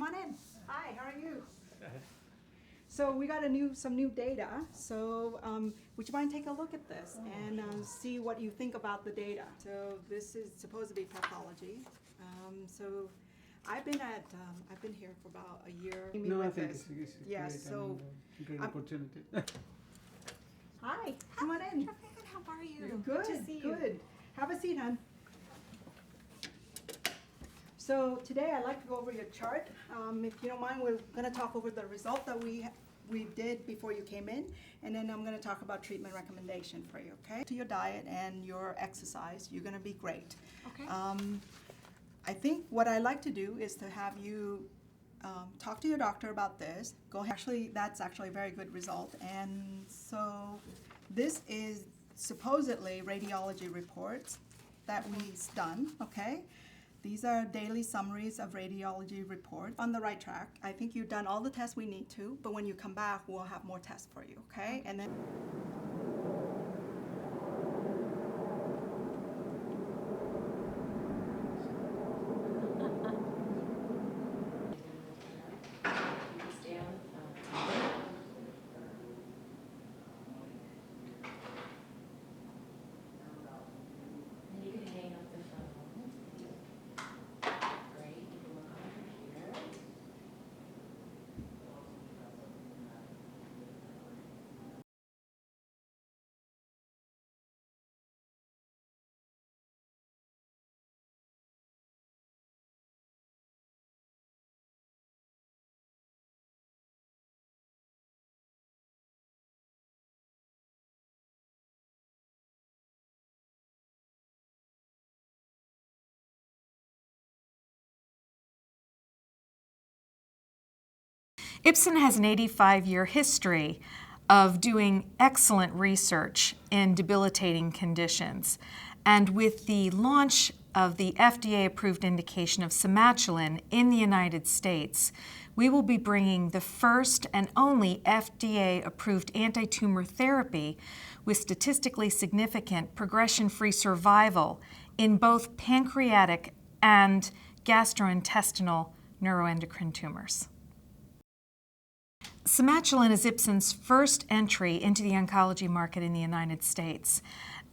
on in. Hi, how are you? So we got some new data. So would you mind take a look at this and see what you think about the data? So this is supposed to be pathology. So I've been here for about a year. No, I think it's yes. great. So great opportunity. hi, come on in. How are you? Good to see you. Good. Have a seat, hon. So today I'd like to go over your chart. If you don't mind, we're going to talk over the result that we did before you came in, and then I'm going to talk about treatment recommendation for you, okay? To your diet and your exercise, you're going to be great. Okay. I think what I like to do is to have you talk to your doctor about this. That's actually a very good result. And so this is supposedly radiology reports that we've done, okay? These are daily summaries of radiology reports. On the right track. I think you've done all the tests we need to, but when you come back, we'll have more tests for you, okay? And then Ipsen has an 85-year history of doing excellent research in debilitating conditions. And with the launch of the FDA-approved indication of Somatuline in the United States, we will be bringing the first and only FDA-approved anti-tumor therapy with statistically significant progression-free survival in both pancreatic and gastrointestinal neuroendocrine tumors. Somatuline is Ipsen's first entry into the oncology market in the United States.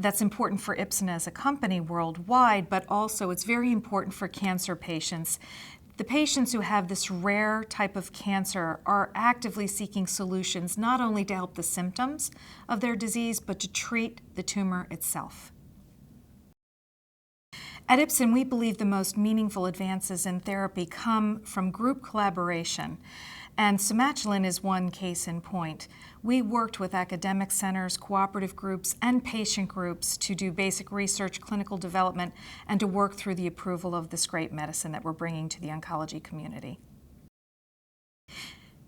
That's important for Ipsen as a company worldwide, but also it's very important for cancer patients. The patients who have this rare type of cancer are actively seeking solutions not only to help the symptoms of their disease, but to treat the tumor itself. At Ipsen, we believe the most meaningful advances in therapy come from group collaboration. And Somatuline is one case in point. We worked with academic centers, cooperative groups, and patient groups to do basic research, clinical development, and to work through the approval of this great medicine that we're bringing to the oncology community.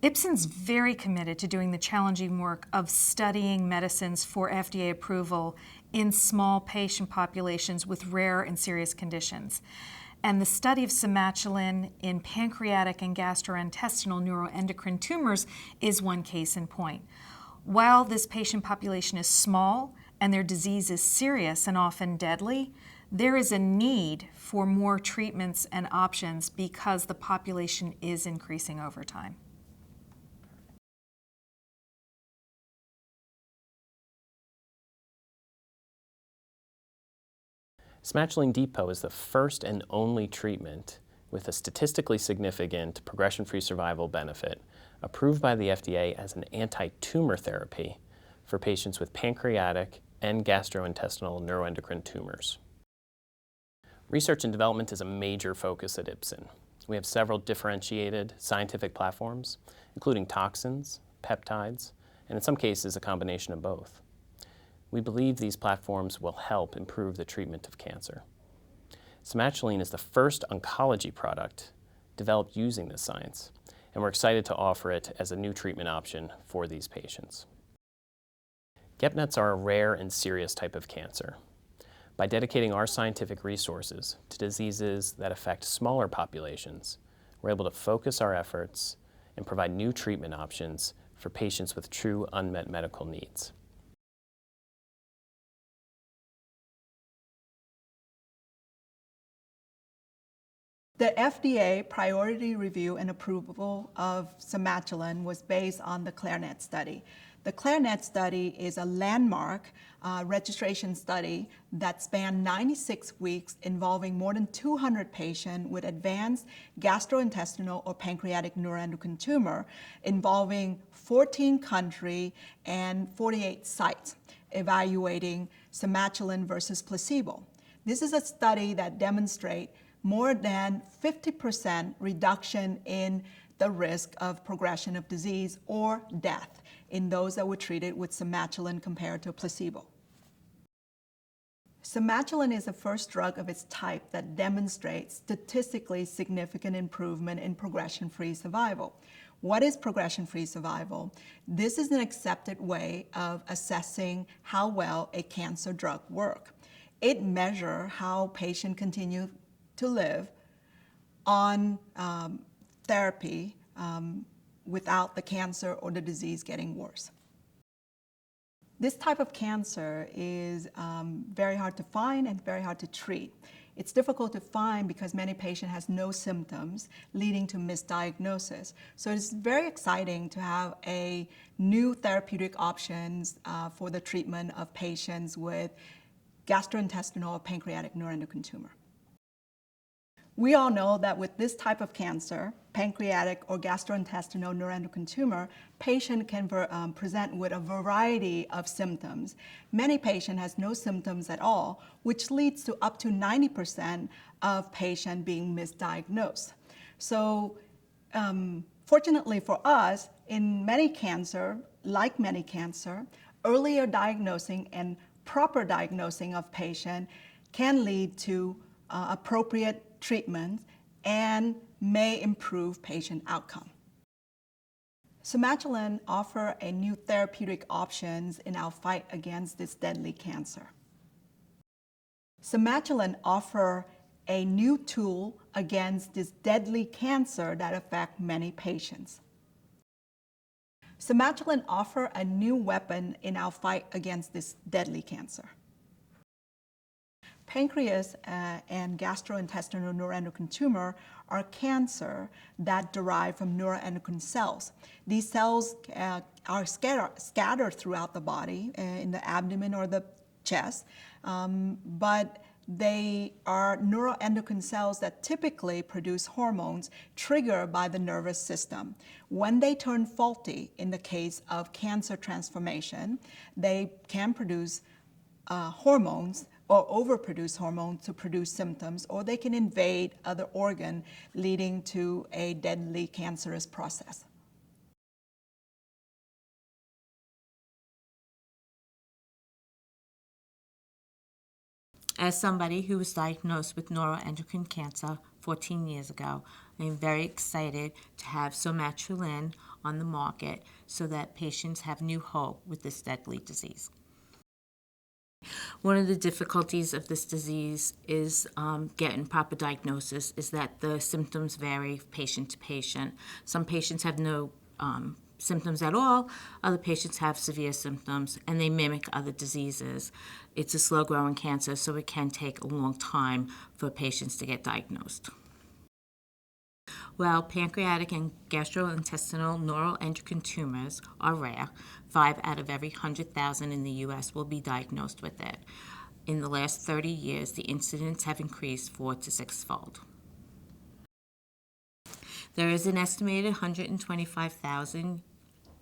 Ipsen's very committed to doing the challenging work of studying medicines for FDA approval in small patient populations with rare and serious conditions. And the study of Somatuline in pancreatic and gastrointestinal neuroendocrine tumors is one case in point. While this patient population is small and their disease is serious and often deadly, there is a need for more treatments and options because the population is increasing over time. Somatuline Depot is the first and only treatment with a statistically significant progression-free survival benefit approved by the FDA as an anti-tumor therapy for patients with pancreatic and gastrointestinal neuroendocrine tumors. Research and development is a major focus at Ipsen. We have several differentiated scientific platforms, including toxins, peptides, and in some cases a combination of both. We believe these platforms will help improve the treatment of cancer. Somatuline is the first oncology product developed using this science, and we're excited to offer it as a new treatment option for these patients. GEP-NETs are a rare and serious type of cancer. By dedicating our scientific resources to diseases that affect smaller populations, we're able to focus our efforts and provide new treatment options for patients with true unmet medical needs. The FDA priority review and approval of Somatuline was based on the CLARINET study. The CLARINET study is a landmark registration study that spanned 96 weeks involving more than 200 patients with advanced gastrointestinal or pancreatic neuroendocrine tumor involving 14 countries and 48 sites evaluating Somatuline versus placebo. This is a study that demonstrates more than 50% reduction in the risk of progression of disease or death in those that were treated with Somatuline compared to placebo. Somatuline is the first drug of its type that demonstrates statistically significant improvement in progression-free survival. What is progression-free survival? This is an accepted way of assessing how well a cancer drug works. It measures how patients continue to live on therapy without the cancer or the disease getting worse. This type of cancer is very hard to find and very hard to treat. It's difficult to find because many patients have no symptoms, leading to misdiagnosis. So it's very exciting to have a new therapeutic options for the treatment of patients with gastrointestinal or pancreatic neuroendocrine tumor. We all know that with this type of cancer, pancreatic or gastrointestinal neuroendocrine tumor, patient can present with a variety of symptoms. Many patients have no symptoms at all, which leads to up to 90% of patients being misdiagnosed. So fortunately for us, in many cancer, like many cancer, earlier diagnosing and proper diagnosing of patient can lead to appropriate treatment and may improve patient outcome. Somatuline offers a new therapeutic options in our fight against this deadly cancer. Somatuline offers a new tool against this deadly cancer that affects many patients. Somatuline offers a new weapon in our fight against this deadly cancer. Pancreas and gastrointestinal neuroendocrine tumor are cancer that derive from neuroendocrine cells. These cells are scattered throughout the body, in the abdomen or the chest, but they are neuroendocrine cells that typically produce hormones triggered by the nervous system. When they turn faulty, in the case of cancer transformation, they can produce hormones or overproduce hormones to produce symptoms, or they can invade other organs, leading to a deadly cancerous process. As somebody who was diagnosed with neuroendocrine cancer 14 years ago, I am very excited to have Somatuline on the market so that patients have new hope with this deadly disease. One of the difficulties of this disease is getting proper diagnosis, is that the symptoms vary patient to patient. Some patients have no symptoms at all, other patients have severe symptoms, and they mimic other diseases. It's a slow-growing cancer, so it can take a long time for patients to get diagnosed. While pancreatic and gastrointestinal neuroendocrine tumors are rare, 5 out of every 100,000 in the U.S. will be diagnosed with it. In the last 30 years, the incidence have increased 4 to 6-fold. There is an estimated 125,000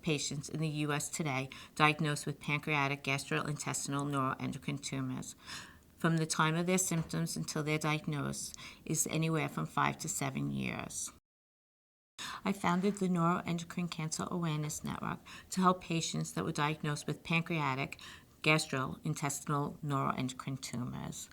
patients in the U.S. today diagnosed with pancreatic gastrointestinal neuroendocrine tumors. From the time of their symptoms until they're diagnosed is anywhere from 5 to 7 years. I founded the Neuroendocrine Cancer Awareness Network to help patients that were diagnosed with pancreatic gastrointestinal neuroendocrine tumors.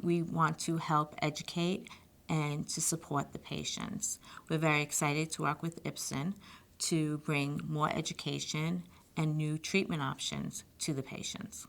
We want to help educate and to support the patients. We're very excited to work with Ipsen to bring more education and new treatment options to the patients.